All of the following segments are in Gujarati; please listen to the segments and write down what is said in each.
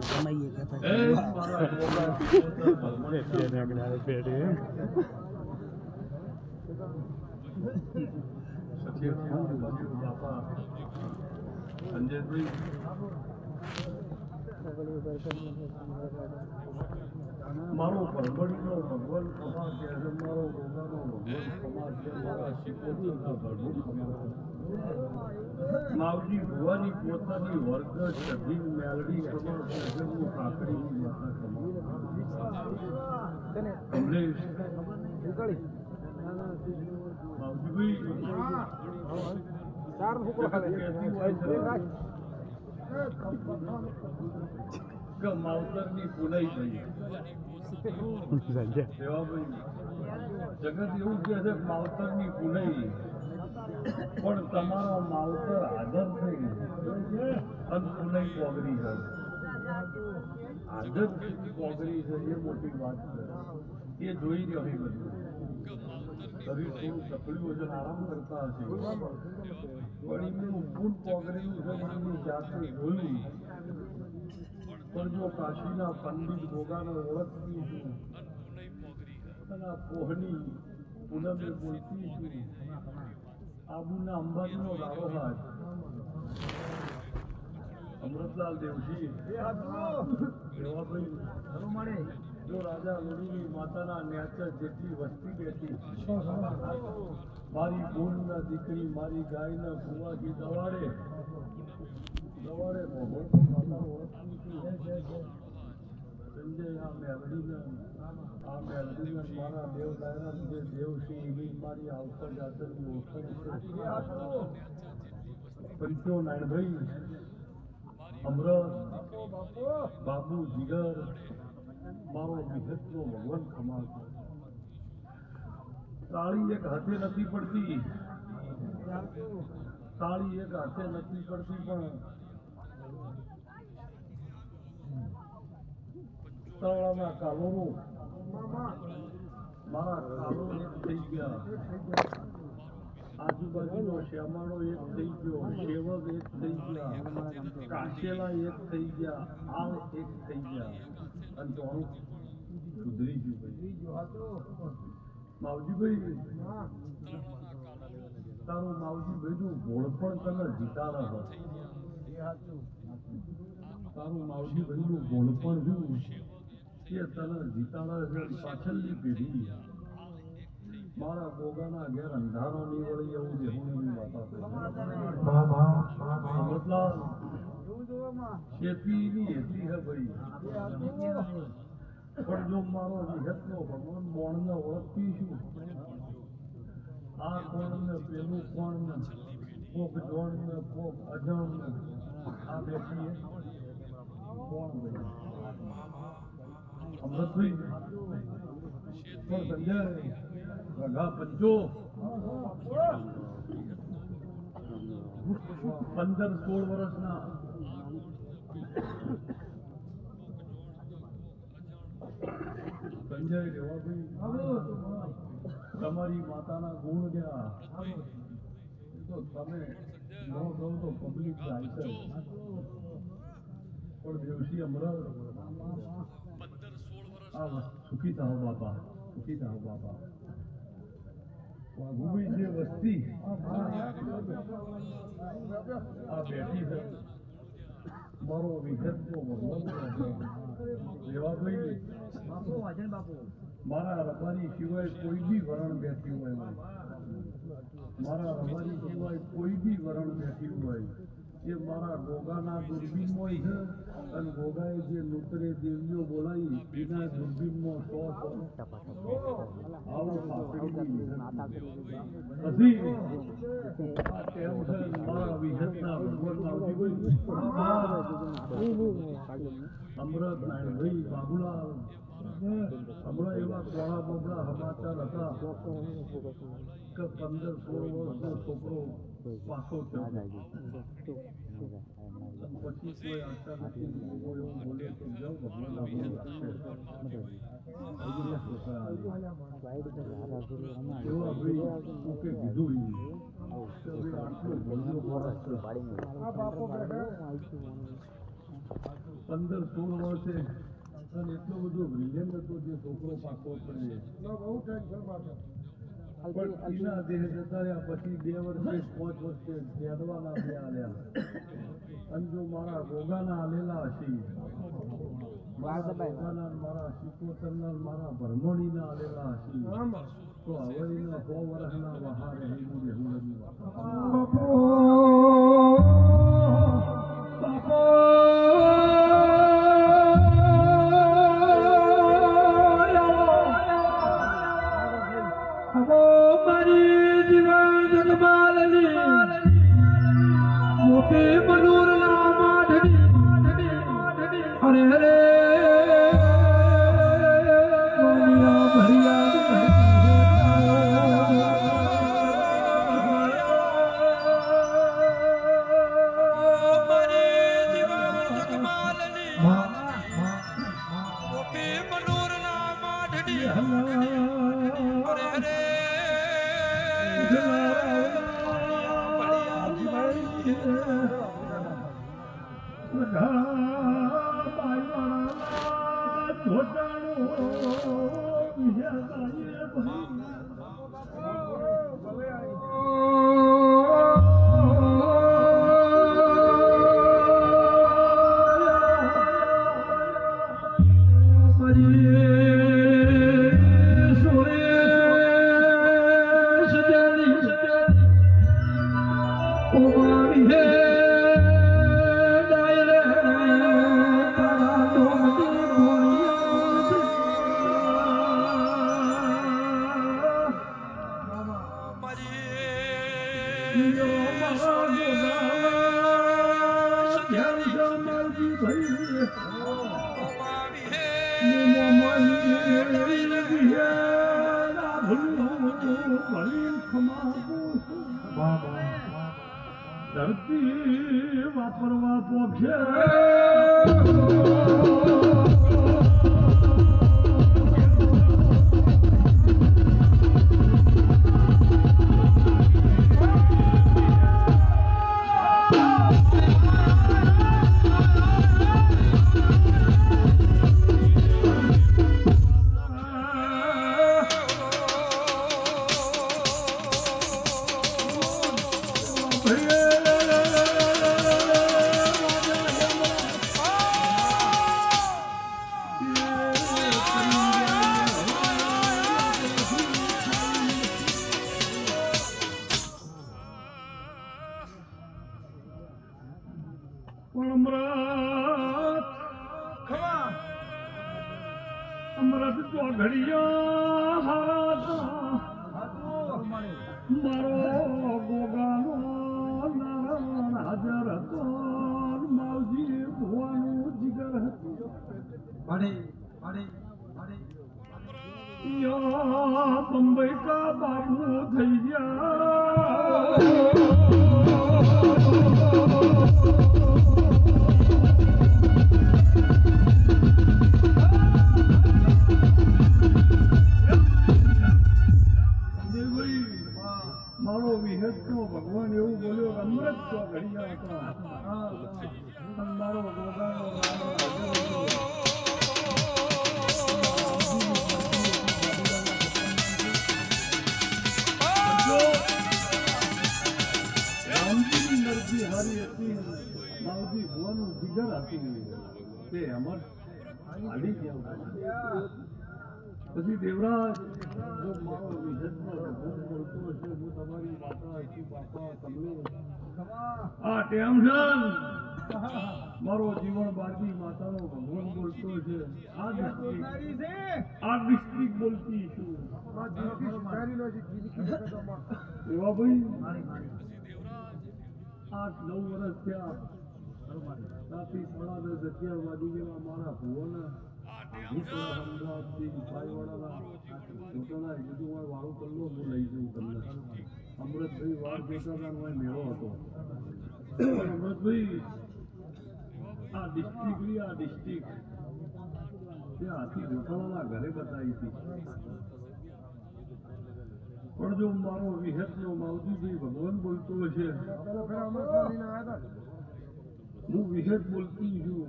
કમાઈએ કહેતા મારો પરબડીનો ભગવાન સમાજ છે, મારો રોગાનો ભગવાન સમાજ છે, મારા શિકોતરના ભગવાન સમાજ છે. માવજી ભુવાની પોતાની વર્ગ સધી મેલડી સમાજ છે, હું કાકડીની માતા સમાજ કમલેશ માવતરની પુનાઈ થઈ જગત એવું કહે છે માવતરની પુનાઈ, પણ તમારો માવતર હાજર થઈ અને પુનાઈ પોગરી છે. હાજર પોગરી છે એ મોટી વાત છે. એ જોઈ રહ્યો એ બધું શરીર થોડું તકડ્યું છે, આરામ કરતા હશે, પણ એમનું ફૂટ પોગરેલું છે એમની જાતે જોયું. પણ જો કાશીના પંડિત ભોગાને ઓળખતી છું અને કોહની પૂનમે બોલતી છું, આબુના અંબાજીનો રાડો હાથ અમૃતલાલ દેવજી જો રાજા લોડીની માતાના ન્યાચર જેટલી વસ્તી બેઠી, મારી બોનના દીકરી મારી ગાયના કુવાથી દવાડે માતા ઓળખતી સંજય આ મેલડીને મારા દેવ દાયરા જે દેવ છે એવી મારી આવતા જાતરની ઓળખાણ છે. પંચો નાયણભાઈ અમરત બાબુ જીગર મારો વિહતનો ભગવાન ખમા છે. તાળી એક હાથે નથી પડતી, તાળી એક હાથે નથી પડતી, પણ તળાવના કાલોરો મારા કાલો એક થઈ ગયા, આજુબાજુનો શ્યામાળો એક થઈ ગયો, સેવક એક થઈ ગયા, કાશેલા એક થઈ ગયા, આવ એક થઈ ગયા, અને થોડું સુધરી ગયું. માવજીભાઈ તારું માવજીભાઈનું ભોળપણ તને જીતાડે છે. તારું માવજીભાઈનું ભોળપણ જોયું કે તને જીતાડે છે. પાછળની પેઢી મારા બોગાના ઘેર અંધારો નહીં વળી એવું દેહુની વાતા મતલબ ખેતીની હેતી હે ભાઈ, પણ જો મારો વિહતનો ભગવાન બોણને ઓળખતી છું, આ કોણ ને પેલું કોણ ને કોક જોણ ને કોક અજણ ને આ બેઠી કોણ ભાઈ અમૃતભાઈ પણ સંજય રઘા પંચો 15-16 વર્ષના સંજય રેવાભાઈ તમારી માતાના ગુણ ગયા તો તમે ન કહો તો પબ્લિક જાય છે, પણ દેવસી અમરત આ સુખી થાવ બાપા, સુખી થાવ બાપા. વાઘુભાઈ જે વસ્તી આ બેઠી છે મારો વિહતનો ભગવાન રેવાભાઈ, મારા રબારી સિવાય કોઈ બી વરણ બેઠી હોય, મારા રબારી સિવાય કોઈ બી વરણ બેઠી હોય એ મારા ગોગાના દૂરબીનમાં છે, અને ગોગાએ જે નૂતરે દેવીઓ બોલાવી એના દૂરબીનમાં 100 આવો મારા વિહતના ભગવાન અમરત નાયણભાઈ બાબુલાલ હમણાં એવા કોળા બબડા સમાચાર હતા કે 15-16 વર્ષનો છોકરો પાછો થયો, પછી કોઈ આશા નથી એવું બોલે તો જાઓ ભગવાન આપણું રાખશે. એવા ભાઈ કે કીધું આટલું ભણવું 15-16 વર્ષે અને એટલો બધો બ્રિલિયન્ટ હતો જે છોકરો પાકો પડે પણ એના દેહ જતા રહ્યા પછી 2 વર્ષે 5 વર્ષે યાદવાના બે આલ્યા અને જો મારા ગોગાના આલેલા હશી મારા શિકોતરના મારા ભરમણીના આલેલા હશી તો હવે એના 100 વર્ષના વહાર રહેલું રહેવું નથી હરે હરે ધરતી વાપરવા પોખે અમૃત તો ઘડિયા હારા મારો ગોગાનો નારાયણ હાજર હતો માવજી ભુવાનું જીગર હતું બંબઈ કા બાબુ થઈ ગયા મારો વિહતનો ભગવાન એવું બોલ્યો અમૃત તો ઘડિયા હતો મારો ગોગાનો રામજીની મરજી હારી હતી માવજી ભુવાનું જીગર હતું તે અમર હાલી ગયા પછી દેવરાજ જો મારો વિહતનો ભગવાન બોલતો હશે હું તમારી માતા હતી બાપા તમને આ ટેન્શન મારો જીવન બાજી માતાનો ભગવાન બોલતો છે આ ડિસ્ટ્રિક્ટ બોલતી છું એવા ભાઈ 8-9 વર્ષ થયા રાત્રિ 10:30-11 વાગી ગયેલા મારા ભુવના અમદાવાદથી ભાઈવાળાના પોતાના કીધું વાળું કરલો હું લઈ જઉં તમને અમૃતભાઈ વાર જોતા હતા મેળો હતો અમૃતભાઈ આ ડિસ્ટ્રિક્ટ ત્યાં હાથી ગોઠાણાના ઘરે બતાવી હતી પણ જો મારો વિહતનો માવજીભાઈ ભગવાન બોલતો હશે હું વિશેષ બોલતી છું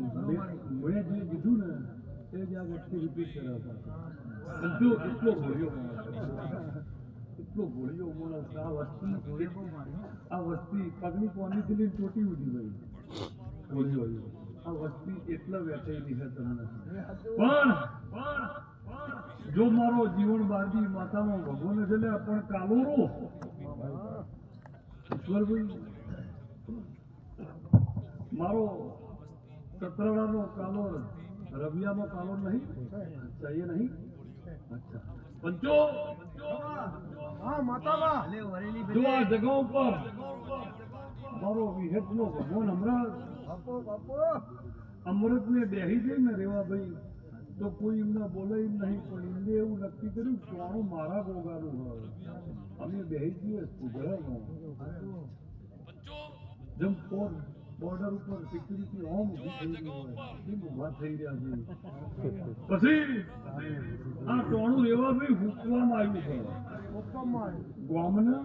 મેં જે કીધું ને એ જ આ વ્યક્તિ રિપીટ કરાવતા જો એટલો ભોળ્યો માણસ આ વસ્તી પગની કોનીથી લઈને ચોટી ઉઠી ગઈ ભોળ્યો આ વસ્તી એટલા વેચાયેલી છે તમને પણ જો મારો જીવન બારજી માતાનો ભગવાન છે ને પણ કાલોરો ઈશ્વરભાઈ મારો કતરાડાનો કાલોર રવિયાનો કાલોર નહીં ચાહીએ નહીં અચ્છા પંચો હા માતામાં જો આ જગા ઉપર મારો વિહેતનો ભગવાન અમૃત બાપો બાપો અમૃતને બેહી જાય ને રેવા ભાઈ તો કોઈ એમને બોલે એમ નહીં પણ એમને એવું નક્કી કર્યું ચોણું મારા ગોગાનું હોય અમે બેહી જઈએ સુધરામાં જેમ બોર્ડર ઉપર સિક્યુરિટી હોમ ઊભી થઈ ગઈ હોય એમ ઊભા થઈ રહ્યા છે પછી આ ચોણું રેવા ભાઈ હુકવામાં આવ્યું છે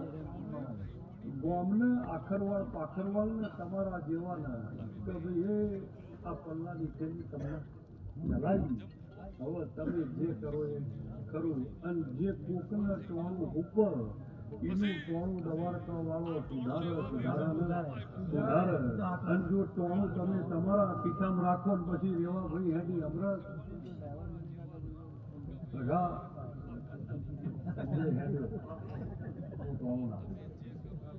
ગોમને આખરવાળ પાખરવાળ ને તમારા જેવાના કે ભાઈ એ આ પલ્લાની ખેલી તમને ચલાવી હવે તમે જે કરો એ ખરું અને જે કોકના ચોણું ઉપર એનું ચોણું દવાડકા વાળો સુધારે અને જો ચોણું તમે તમારા ખિસ્સામાં રાખો ને પછી રેવા ભાઈ હેડી અમૃત સગા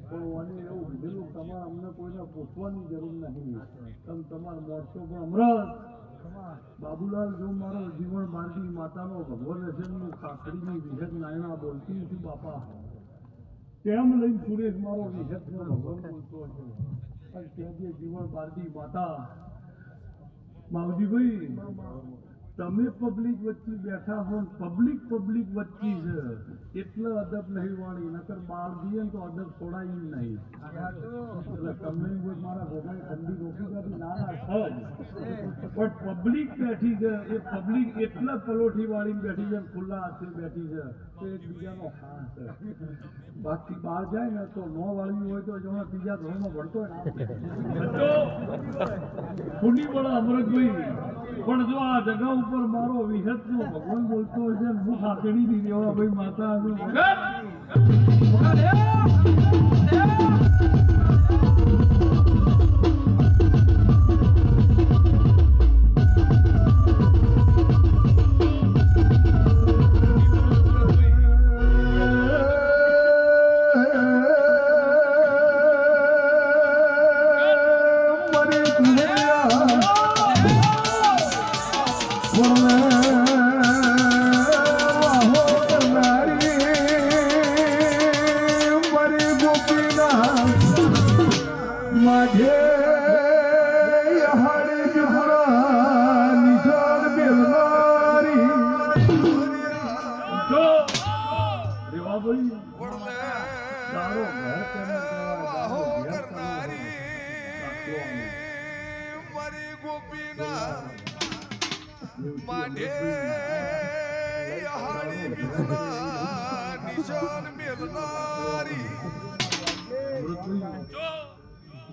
પણ મને એવું કીધેલું તમારે અમને કોઈને પૂછવાની જરૂર નહીં તમે તમારા મોરસો પણ અમૃત બાબુલાલ જો મારો જીવન બાંધી માતાનો ભગવાન હશે હું કાકડીની વિહત નાયણા બોલતી છું બાપા કેમ લઈને સુરેશ મારો વિહતનો ભગવાન બોલતો હશે અને ત્યાં જીવન બાંધી માતા માવજીભાઈ તમે પબ્લિક વચ્ચે બેઠા હો પબ્લિક વચ્ચે છે એટલે અદબ નહીં વાળી નકર બાળ દઈએ તો અદબ છોડાય નહીં એટલે તમને કોઈ મારા ભોગાઈ ઠંડી રોકી કાઢી ના પણ પબ્લિક બેઠી છે એ પબ્લિક એટલા પલોઠી વાળી બેઠી છે ખુલ્લા હાથે બેઠી છે તો એકબીજાનો ખાસ છે બાકી બહાર જાય ને તો નો વાળવી હોય તો જો ત્રીજા ધોરણમાં ભણતો હોય ખુલ્લી પડે અમૃતભાઈ પણ જો આ જગા ઉપર મારો વિહતનો ભગવાન બોલતો હોય છે હું હાથડી ની દેવા ભાઈ માતા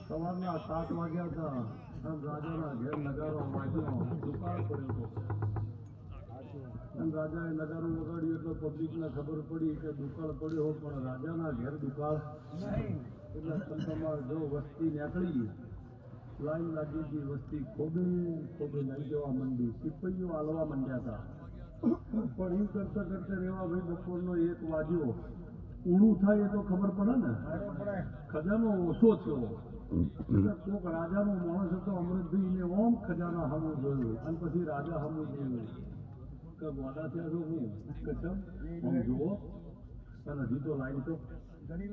સવારના 7 વાગ્યા હતા રાજાના ઘેર નગારો વાગ્યો દુકાળ પડ્યો અને રાજાએ નગારો વગાડ્યું એટલે પબ્લિકને ખબર પડી કે દુકાળ પડ્યો પણ રાજાના ઘેર દુકાળ એટલે તમારે જો વસ્તી નીકળી લાઈન લાગી ગઈ વસ્તી ખોબે લઈ જવા માંડી સિપાહીઓ હાલવા માંડ્યા હતા પણ એવું કરતા રેવા ભાઈ બપોરનો 1 વાગ્યો ઊણું થાય એ તો ખબર પડે ને ખજાનો ઓછો થયો કોઈક રાજાનો માણસ હતો અમૃતભાઈ ને ઓમ ખજાના હમું જોયું અને પછી રાજા હમું જોયું કે ગોડા થયા છો હું કચમ આમ જુઓ અને હજી તો લાઈન તો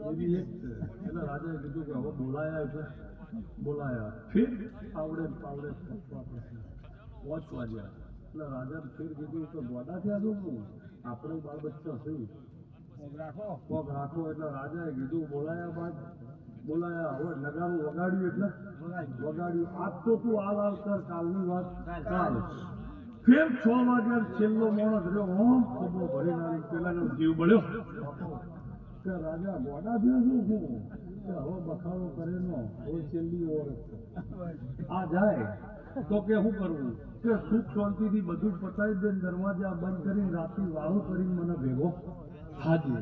એવી એક છે એટલે રાજાએ કીધું કે હવે બોલાયા ફેર પાવડે વોચ વાગ્યા એટલે રાજા ફેર કીધું કે ગોડા થયા છો હું આપણે બાળ બચ્ચા થઈ કોક રાખો એટલે રાજાએ કીધું બોલાયા હવે નગારું વગાડ્યું એટલે વગાડ્યું આજ તો તું હાલ કર કાલની વાત કાલ ફેર 6 વાગ્યા છેલ્લો માણસ રહ્યો ઓમ ખોબો ભરી નાખી પેલાનો જીવ બળ્યો કે રાજા ગોડા થયો છું કે હવે બખાડો કરે નો કોઈ છેલ્લી ઓર આ જાય તો કે શું કરવું કે સુખ શાંતિથી બધું પતાવી દે દરવાજા બંધ કરીને રાત્રિ વાળું કરીને મને ભેગો થાજે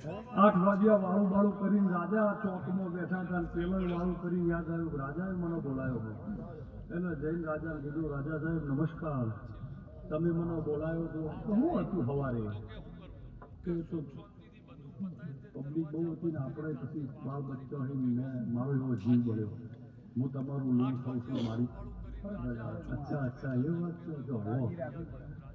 8 વાગ્યા વાળું બાળું કરીને રાજા ચોકમાં બેઠા હતા પેલો વાળું કરીને યાદ આવ્યું રાજાએ મને બોલાયો એટલે જૈન રાજાને કીધું રાજા સાહેબ નમસ્કાર તમે મને બોલાયો તો શું હતું સવારે કે તો પબ્લિક બહુ હતી ને આપણે પછી બાળ બચ્ચા મેં મારો એવો જીવ બળ્યો હું તમારું લોન ખાઉં છું મારી અચ્છા એ વાત છે હો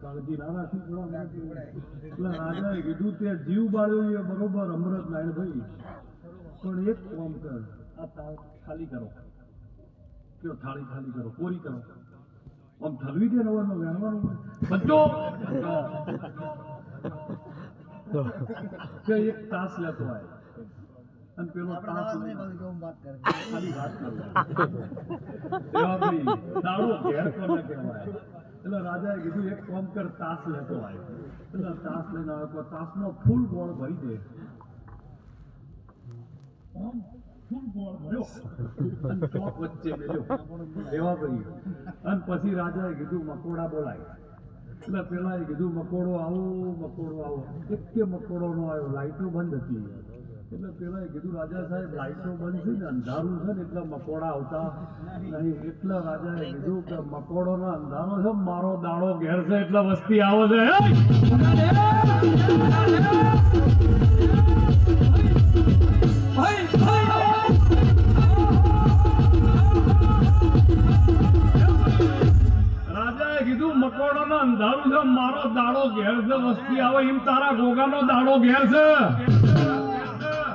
કાળજી ના રાખી પડે એટલે રાજાએ કીધું તે જીવ બાળ્યો એ બરોબર અમૃત નારાયણ ભાઈ પણ એક કામ કર આ ખાલી કરો કયો થાળી ખાલી કરો પૂરી કરો આમ ઠલવી દે નવાનું વેણવાનું બધો કે એક તાસ લેતો હોય અને પેલો તાસ ખાલી વાત કરો દાડો ઘેર કોને કહેવાય એટલે રાજાએ કીધું એક કામ કર તાસ લેતો હોય એટલે તાસ લઈને આવ્યો તાસનો ફૂલ ગોળ ભરી દે ફૂલ ગોળ ભર્યો અને ચોક વચ્ચે મેલ્યો એવા કરી અને પછી રાજાએ કીધું મકોડા બોલાય એટલે પેલા કીધું મકોડો આવો એક મકોડો નો આવ્યો લાઈટો બંધ હતી એટલે પેલા કીધું રાજા સાહેબ લાઈટો બંધ છે ને અંધારું છે ને એટલે મકોડા આવતા નહીં એટલે રાજાએ કીધું કે મકોડો નો અંધારો છે મારો દાડો ઘેર છે એટલે વસ્તી આવે છે રાજાએ કીધું મકોડો નો અંધારું છે મારો દાડો ઘેર છે વસ્તી આવે એમ તારા ગોગાનો દાડો ઘેર છે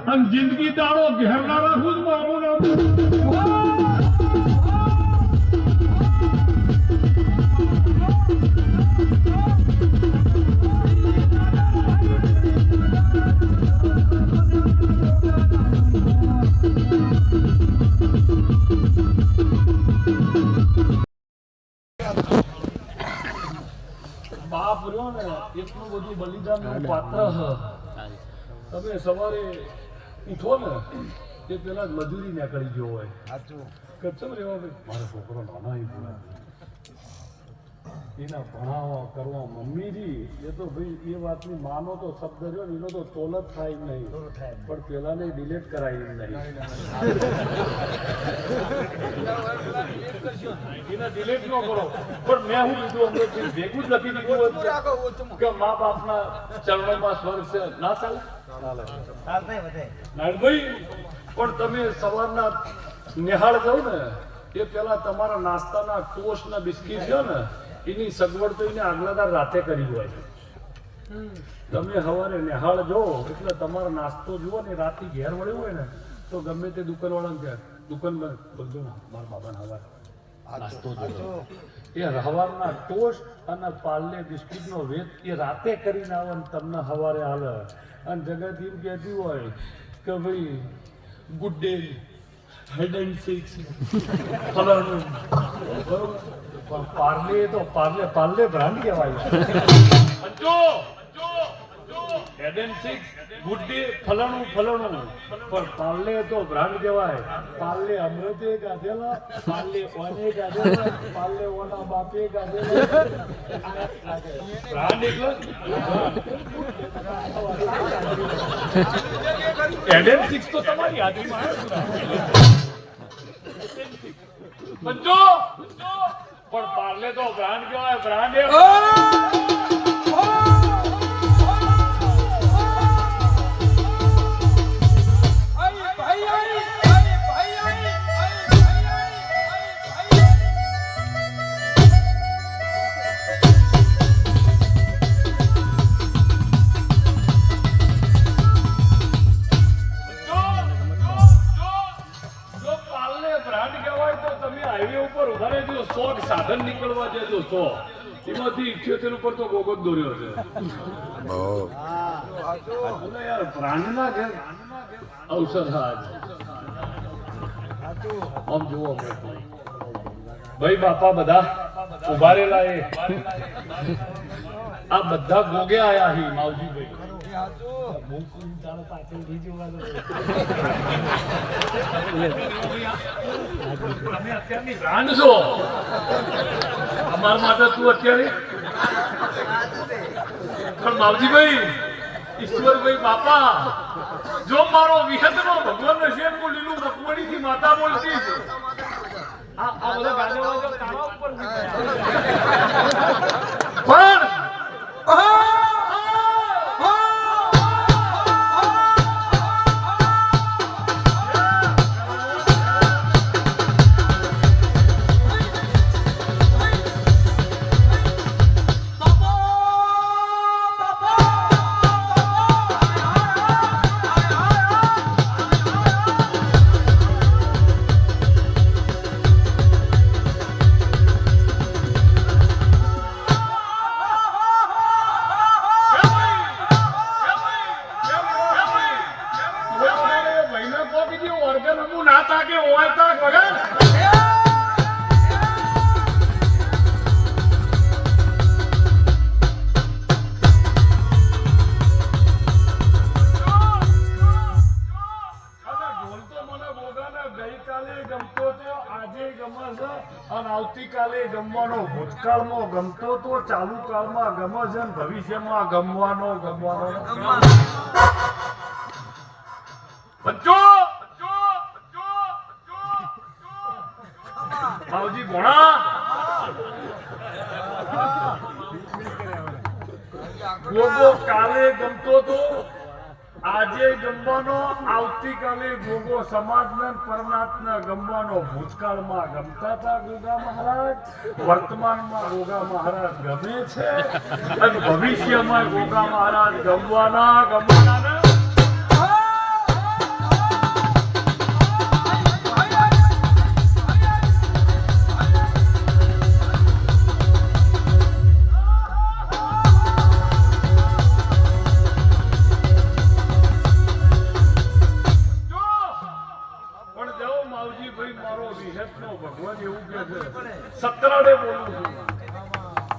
અને જિંદગી દાડો ઘેર ના રાખું જ મારું નામ બાપ રહ્યો ને એટલું બધું બલિદાનનું પાત્ર તમે સવારે ઉઠો ને તે પેલા મજૂરી નીકળી ગયો હોય કચ્છમ રેવા ભાઈ મારો છોકરો નાના એના ભણાવવા કરવા મમ્મીજી એ તો ભાઈ એ વાતની માનો તો શબ્દ રહ્યો ને એનો તો તોલ જ થાય નહીં પણ પેલાને ડિલેટ કરાય નહીં એના ડિલેટ ન કરો પણ મેં હું કીધું અમૃતજી ભેગું જ લખી દીધું કે મા બાપના ચરણોમાં સ્વર્ગ છે ના ચાલે નારાયણભાઈ પણ તમે સવારના નિહાળ જાવ ને એ પેલા તમારા નાસ્તાના ટોસ્ટ ના બિસ્કીટ છે ને એની સગવડ તો એને આગલાદાર રાતે કરી હોય તમે સવારે નિહાળ જો એટલે તમારો નાસ્તો જુઓ ને રાતે ઘેર વળ્યો હોય ને તો ગમે તે દુકાન વાળા કે દુકાનમાં બધું મારા બાબાના હવાર નાસ્તો જો એ હવારના ટોસ્ટ અને પાર્લે બિસ્કીટનો વેચ એ રાતે કરીને આવે ને તમને સવારે હાલે અને જગત એમ કહેતી હોય કે ભાઈ good day hide and seek ફલાણું બરોબર પણ પાર્લે તો પાર્લે બ્રાન્ડ કહેવાય hide and seek good day ફલાણું પણ પાર્લે તો બ્રાન્ડ કહેવાય પાર્લે અમૃતે ગાધેલા પાર્લે ઓને ગાધેલા પાર્લે ઓના બાપે ગાધેલા બ્રાન્ડ એટલે હેડ એન્ડ સિક્સ તો તમારી યાદીમાં બંજો પણ પાર્લે તો બ્રાન્ડ કહેવાય બ્રાન્ડ સાધન નીકળવા જજો 100 એમાંથી 78 ઉપર તો ગોગો જ દોર્યો છે યાર પ્રાણના ઘેર અવસર હાજ આમ જુઓ ભાઈ બાપા બધા ઉભા રહેલા એ આ બધા ગોગે આયા હી માવજી ભાઈ તમે અત્યારની બ્રાન્ડ છો અમારા માટે તું અત્યારે પણ માવજીભાઈ ઈશ્વરભાઈ બાપા જો મારો વિહતનો ભગવાન છે હું લીલું મકમણી થી માતા બોલતી છે આ બધા ગાજો વાજો તારા ઉપર પણ આવતીકાલે ગમવાનો ભૂતકાળમાં ગમતો તો ચાલુ કાળમાં ગમે છે ને ભવિષ્યમાં ગમવાનો માવજી ભોણા ગોગો કાલે ગમતો તો આજે ગમવાનો આવતીકાલે ગોગો સમાજને પરમાત્મા ગમવાનો ભૂતકાળમાં ગમતા હતા ગોગા મહારાજ વર્તમાનમાં ગોગા મહારાજ ગમે છે અને ભવિષ્યમાં ગોગા મહારાજ ગમવાના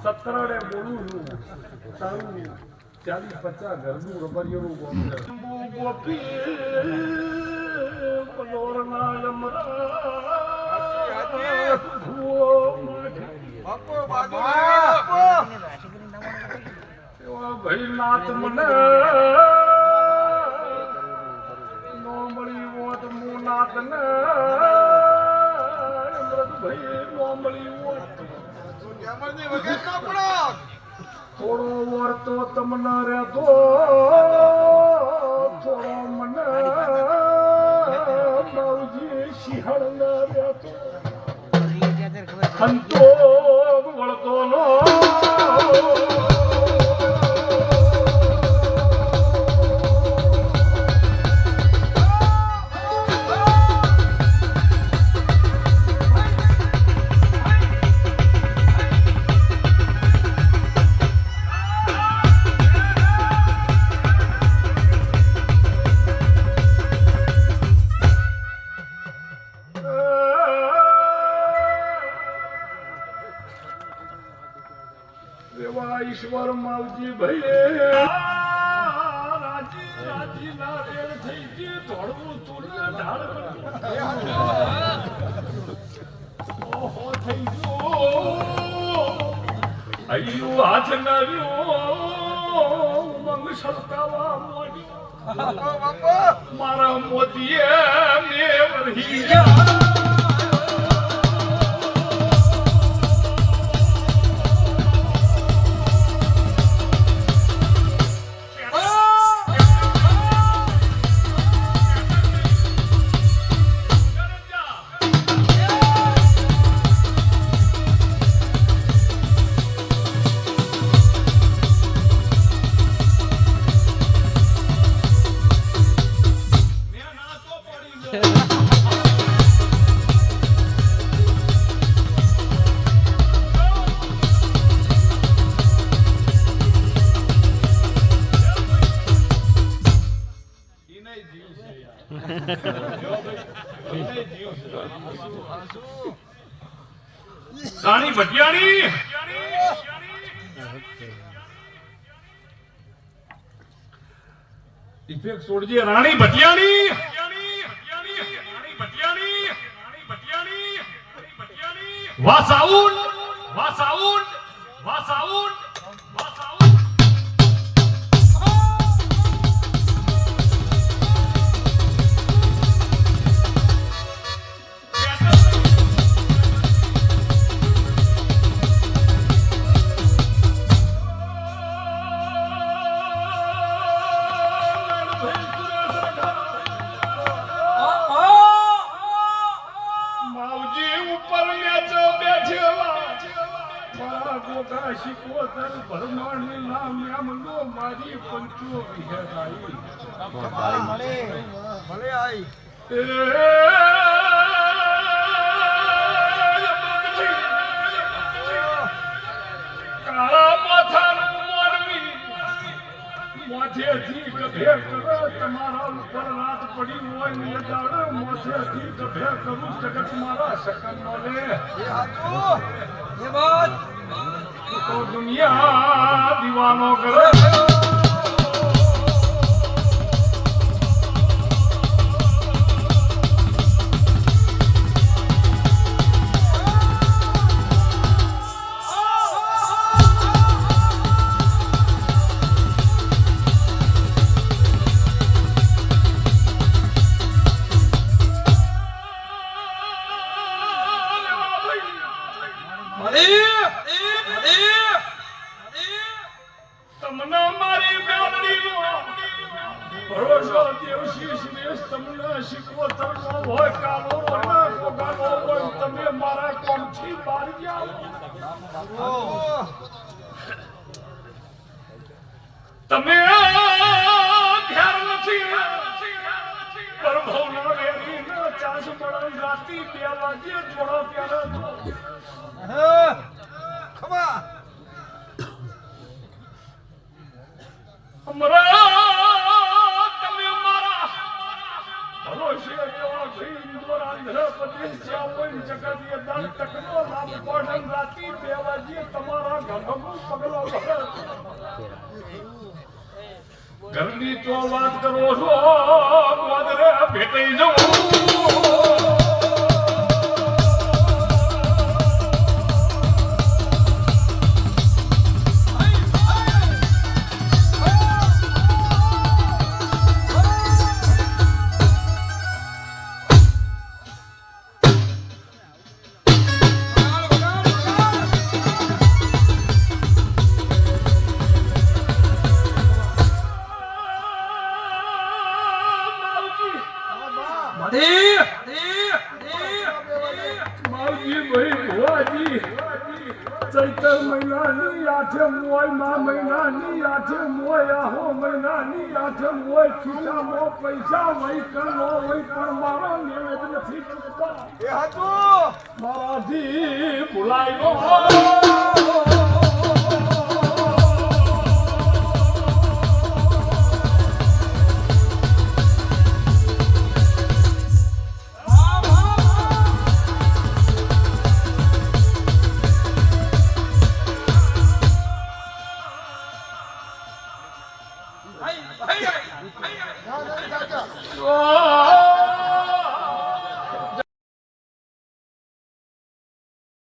સત્તરડે બોલું છું તારું 40-50 ઘરનું રબરિયાનું ગોમ છે ગોપી પલોરના ભાઈ નાથ મને નો મળી હોત હું નાથ ને થોડો વાર તો તમને રહેતો થોડો મને માવજી શિહળ ન રહેતો સંતોષ વળતો નો ઈશ્વર માવજી ભાઈ રાજી ના રેડ થઈ ગઈ ધોળવું તું ઢાળ ઓહો થઈ ગયો અયું હાથ નાર્યો મંગ સરકાવા મોડ્યો મારા મોદીએ મેં વરહી ગયા રાણી ભટિયાણી ઇફેક્ટ છોડજે રાણી ભટિયાણી વાહ સાઉન્ડ વાહ સાઉન્ડ વાહ સાઉન્ડ વાહ સાઉન્ડ માવજી ઉપર મેચ બેઠેલા મારા ગોગા શિકોતર ભરમાણની નામ એમનો મારી પંચો વિહેરાઈ ભલે આઈ કાળા માથાનું મોરવી મોઢેથી ગભે કરો તમારા ઉપર રાત પડી હોય ને દાડો મોઢેથી ગભે કરું જગત મારા શકન મળે એ હાચું એ વાત તો દુનિયા દીવાનો કરે તમને મારી બેલડીનો ભરોસો દેવશીશ દેશ તમને શિકોતરનો હોય કાલો ના કોગાનો હોય તમે મારા કોમથી બહાર જાઓ તમે ઘેર નથી પ્રભુના વેરીનો ચાસ મળે રાતી 2 વાગે થોડો પ્યારો ખમા તમે મારા ભરોસે એવા ઇન્દોર આંધ્રપ્રદેશ જ્યાં હોય જગત એ દાન તકનો લાભ પડન રાતી 2 વાગે તમારા ઘરનું પગલો ઘરની તો વાત કરો છો વાદરે ભેટાઈ જવું માવજી ભાઈ ભુવાજી ચૈત્ર મહિનાની આઠમ હોય મા મહિનાની આઠમ હોય આહો મહિનાની આઠમ હોય ખિસ્સામાં પૈસા વહી કરવો હોય પણ મારો નિવેદ નથી ચૂકતા એ હાચું મારાથી ભૂલાયો